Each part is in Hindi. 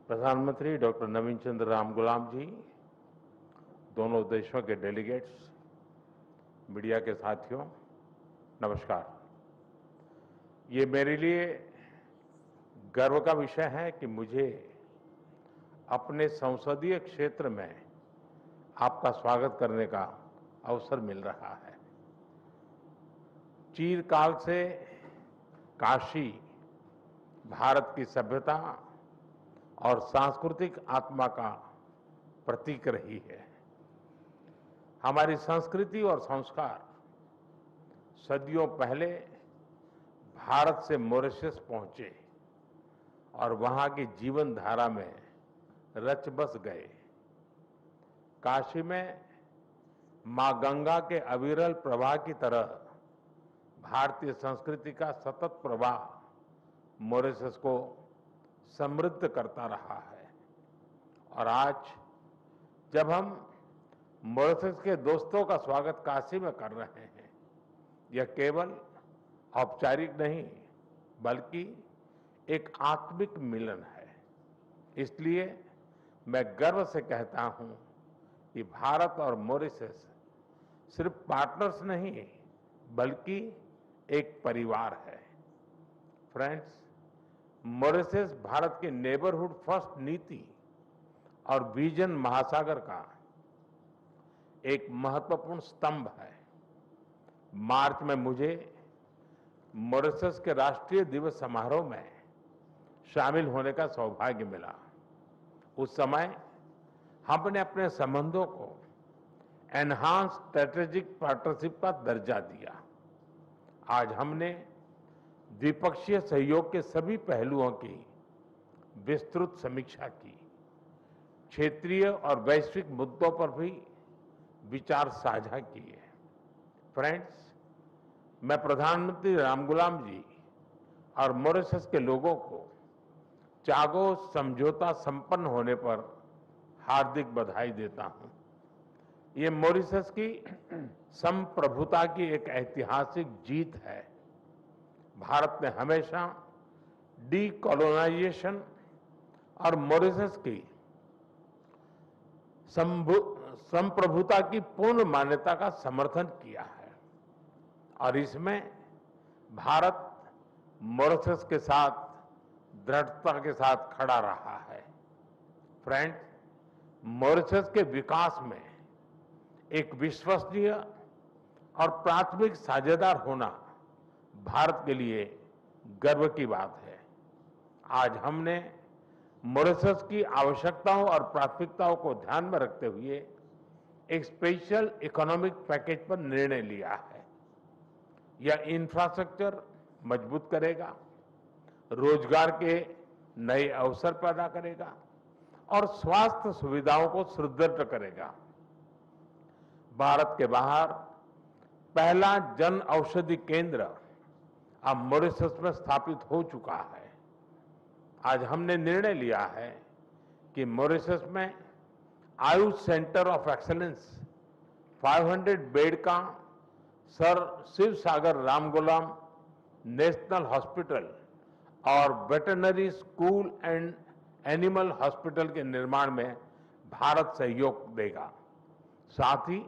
प्रधानमंत्री डॉक्टर नवीन चंद्र रामगुलाम जी, दोनों देशों के डेलीगेट्स, मीडिया के साथियों, नमस्कार। ये मेरे लिए गर्व का विषय है कि मुझे अपने संसदीय क्षेत्र में आपका स्वागत करने का अवसर मिल रहा है। चिरकाल से काशी भारत की सभ्यता और सांस्कृतिक आत्मा का प्रतीक रही है। हमारी संस्कृति और संस्कार सदियों पहले भारत से मॉरिशस पहुंचे और वहां की जीवन धारा में रच बस गए। काशी में मां गंगा के अविरल प्रवाह की तरह भारतीय संस्कृति का सतत प्रवाह मॉरिशस को समृद्ध करता रहा है। और आज जब हम मॉरिशस के दोस्तों का स्वागत काशी में कर रहे हैं, यह केवल औपचारिक नहीं बल्कि एक आत्मिक मिलन है। इसलिए मैं गर्व से कहता हूं कि भारत और मॉरिशस सिर्फ पार्टनर्स नहीं बल्कि एक परिवार है। फ्रेंड्स, मॉरिशस भारत के नेबरहुड फर्स्ट नीति और विजन महासागर का एक महत्वपूर्ण स्तंभ है। मार्च में मुझे मॉरिशस के राष्ट्रीय दिवस समारोह में शामिल होने का सौभाग्य मिला। उस समय हमने अपने संबंधों को एनहांस स्ट्रेटेजिक पार्टनरशिप का दर्जा दिया। आज हमने द्विपक्षीय सहयोग के सभी पहलुओं की विस्तृत समीक्षा की। क्षेत्रीय और वैश्विक मुद्दों पर भी विचार साझा किए। फ्रेंड्स, मैं प्रधानमंत्री रामगुलाम जी और मॉरिशस के लोगों को चागोस समझौता संपन्न होने पर हार्दिक बधाई देता हूं। ये मॉरिशस की संप्रभुता की एक ऐतिहासिक जीत है। भारत ने हमेशा डीकोलोनाइजेशन और मॉरिशस की संप्रभुता की पूर्ण मान्यता का समर्थन किया है और इसमें भारत मॉरिशस के साथ दृढ़ता के साथ खड़ा रहा है। फ्रेंड्स, मॉरिशस के विकास में एक विश्वसनीय और प्राथमिक साझेदार होना भारत के लिए गर्व की बात है। आज हमने मॉरिशस की आवश्यकताओं और प्राथमिकताओं को ध्यान में रखते हुए एक स्पेशल इकोनॉमिक पैकेज पर निर्णय लिया है। यह इंफ्रास्ट्रक्चर मजबूत करेगा, रोजगार के नए अवसर पैदा करेगा और स्वास्थ्य सुविधाओं को सुदृढ़ करेगा। भारत के बाहर पहला जन औषधि केंद्र अब मॉरिशस में स्थापित हो चुका है। आज हमने निर्णय लिया है कि मॉरिशस में Ayush centre of excellence 500 bed का सर शिव सागर रामगुलाम नेशनल हॉस्पिटल और veterinary school and animal hospital के निर्माण में भारत सहयोग देगा। साथ ही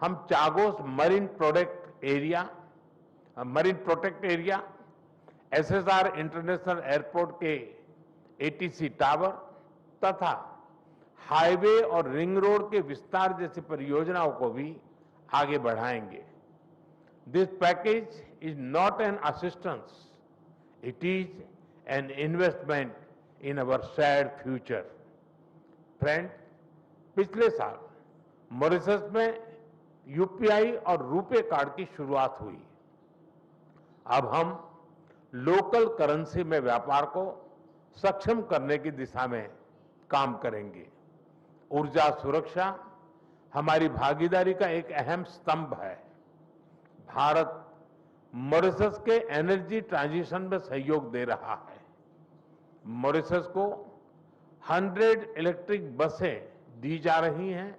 हम Chagos marine protect area, SSR international airport के एटीसी टावर तथा हाईवे और रिंग रोड के विस्तार जैसी परियोजनाओं को भी आगे बढ़ाएंगे। This package is not an assistance, it is an investment in our shared future. Friend, पिछले साल मॉरिशस में यूपीआई और रुपे कार्ड की शुरुआत हुई। अब हम लोकल करेंसी में व्यापार को सक्षम करने की दिशा में काम करेंगे। ऊर्जा सुरक्षा हमारी भागीदारी का एक अहम स्तंभ है। भारत मॉरिशस के एनर्जी ट्रांजिशन में सहयोग दे रहा है। मॉरिशस को 100 इलेक्ट्रिक बसें दी जा रही हैं,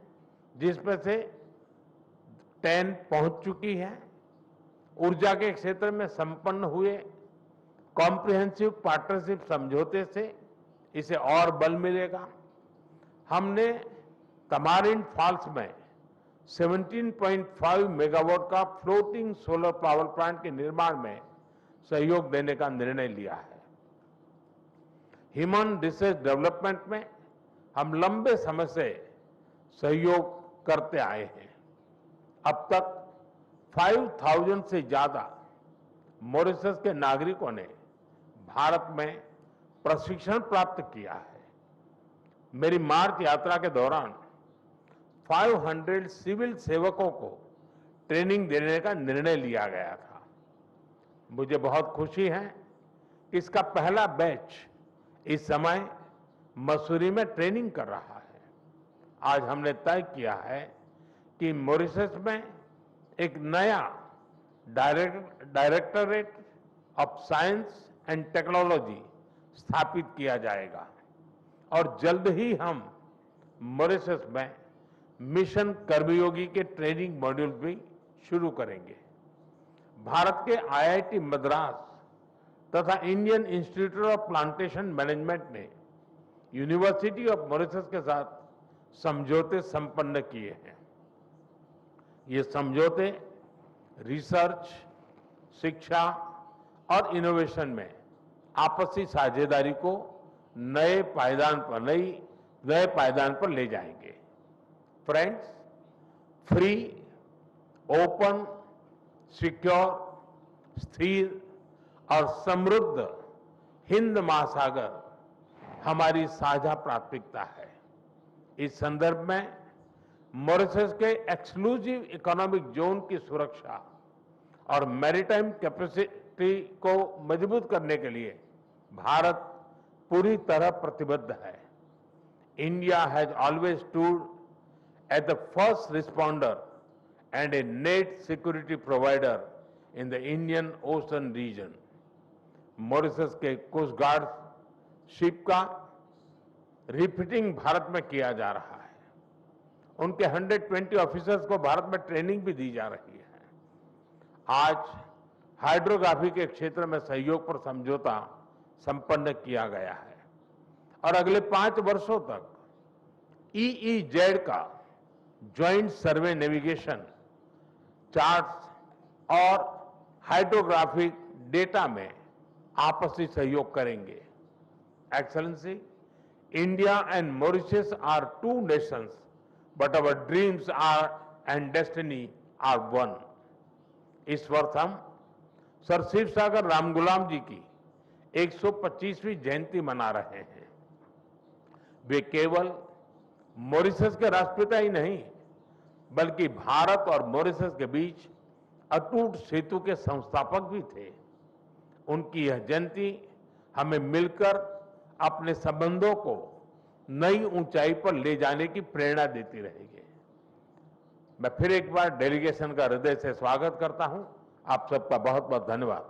जिसमें से 10 पहुंच चुकी है। ऊर्जा के क्षेत्र में संपन्न हुए कॉम्प्रिहेंसिव पार्टनरशिप समझौते से इसे और बल मिलेगा। हमने तमारिंड फॉल्स में 17.5 मेगावाट का फ्लोटिंग सोलर पावर प्लांट के निर्माण में सहयोग देने का निर्णय लिया है। ह्यूमन रिसोर्स डेवलपमेंट में हम लंबे समय से सहयोग करते आए हैं। अब तक 5,000 से ज्यादा मॉरिशस के नागरिकों ने भारत में प्रशिक्षण प्राप्त किया है। मेरी मार्च यात्रा के दौरान 500 सिविल सेवकों को ट्रेनिंग देने का निर्णय लिया गया था। मुझे बहुत खुशी है कि इसका पहला बैच इस समय मसूरी में ट्रेनिंग कर रहा है। आज हमने तय किया है कि मॉरिशस में एक नया directorate of science and technology स्थापित किया जाएगा और जल्द ही हम मॉरिशस में मिशन कर्मयोगी के ट्रेनिंग मॉड्यूल भी शुरू करेंगे। भारत के आईआईटी मद्रास तथा Indian institute of plantation management ने यूनिवर्सिटी ऑफ मॉरिशस के साथ समझौते संपन्न किए हैं। ये समझौते रिसर्च, शिक्षा और इनोवेशन में आपसी साझेदारी को नए पायदान पर ले जाएंगे। फ्रेंड्स, फ्री, ओपन, सिक्योर, स्थिर और समृद्ध हिंद महासागर हमारी साझा प्राथमिकता है। इस संदर्भ में मॉरिशस के एक्सक्लूसिव इकोनॉमिक जोन की सुरक्षा और मैरीटाइम कैपेसिटी को मजबूत करने के लिए भारत पूरी तरह प्रतिबद्ध है। India has always stood at the first responder and a net security provider in the Indian Ocean region. Mauritius के कोस्ट गार्ड शिप का रिफिटिंग भारत में किया जा रहा है। उनके 120 ऑफिसर्स को भारत में ट्रेनिंग भी दी जा रही है। आज हाइड्रोग्राफी के क्षेत्र में सहयोग पर समझौता संपन्न किया गया है और अगले 5 वर्षों तक EEZ का ज्वाइंट सर्वे नेविगेशन, चार्ट्स और हाइड्रोग्राफिक डेटा में आपसी सहयोग करेंगे। Excellency, India and Mauritius are two nations, but our dreams and destiny are one. इस वर्ष हम सर शिव सागर रामगुलाम जी की 125वीं जयंती मना रहे हैं। वे केवल मॉरिशस के राष्ट्रपिता ही नहीं, बल्कि भारत और मॉरिशस के बीच अटूट सेतु के संस्थापक भी थे। उनकी यह जयंती हमें मिलकर अपने संबंधों को नई ऊंचाई पर ले जाने की प्रेरणा देती रहेगी। मैं फिर एक बार डेलीगेशन का हृदय से स्वागत करता हूं। आप सबका बहुत बहुत धन्यवाद।